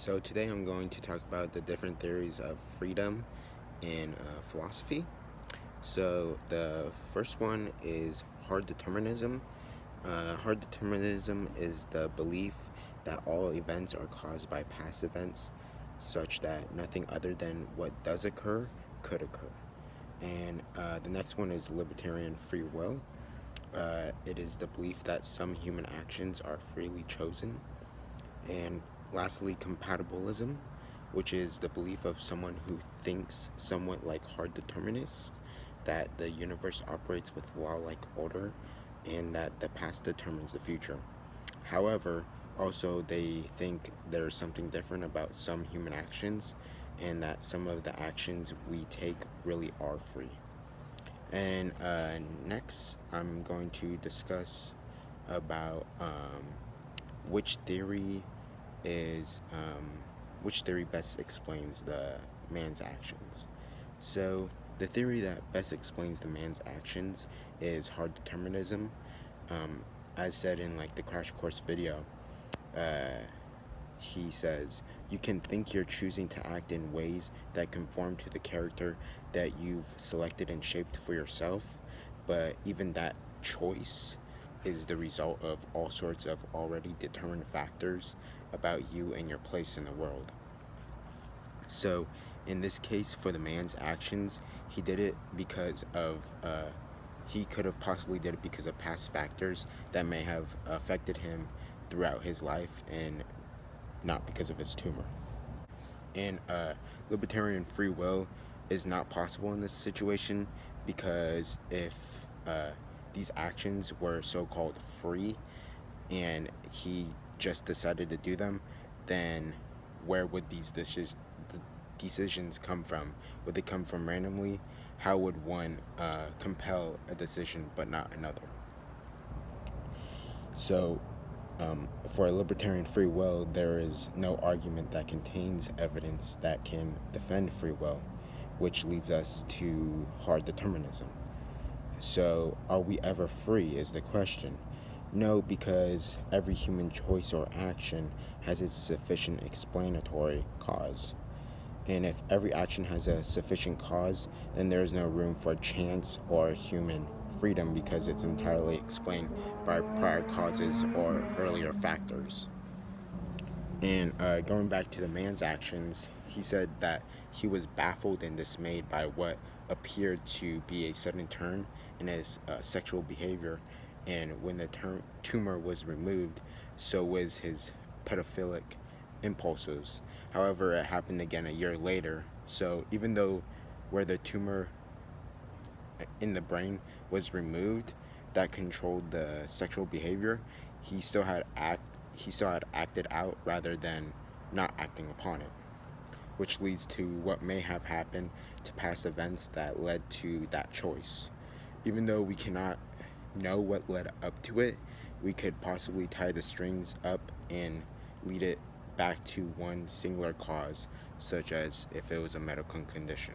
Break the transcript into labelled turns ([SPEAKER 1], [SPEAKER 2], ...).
[SPEAKER 1] So today I'm going to talk about the different theories of freedom in philosophy. So the first one is hard determinism. Hard determinism is the belief that all events are caused by past events, such that nothing other than what does occur could occur. And the next one is libertarian free will. It is the belief that some human actions are freely chosen. And lastly, compatibilism, which is the belief of someone who thinks somewhat like hard determinists, that the universe operates with law-like order and that the past determines the future. However, also they think there's something different about some human actions and that some of the actions we take really are free. And next, I'm going to discuss about which theory is which theory best explains the man's actions. So the theory that best explains the man's actions is hard determinism. As said in like the crash course video, he says you can think you're choosing to act in ways that conform to the character that you've selected and shaped for yourself, but even that choice is the result of all sorts of already determined factors about you and your place in the world. So in this case, for the man's actions, he did it because of he could have possibly did it because of past factors that may have affected him throughout his life and not because of his tumor. And libertarian free will is not possible in this situation because if these actions were so-called free and he just decided to do them, then where would these decisions come from? Would they come from randomly? How would one compel a decision but not another? So for a libertarian free will, there is no argument that contains evidence that can defend free will, which leads us to hard determinism. So are we ever free is the question. No, because every human choice or action has its sufficient explanatory cause. And if every action has a sufficient cause, then there is no room for chance or human freedom because it's entirely explained by prior causes or earlier factors. And going back to the man's actions, he said that he was baffled and dismayed by what appeared to be a sudden turn in his sexual behavior. And when the tumor was removed, so was his pedophilic impulses. However, it happened again a year later. So even though where the tumor in the brain was removed that controlled the sexual behavior, he still had acted out rather than not acting upon it, which leads to what may have happened to past events that led to that choice. Even though we cannot know what led up to it, we could possibly tie the strings up and lead it back to one singular cause, such as if it was a medical condition.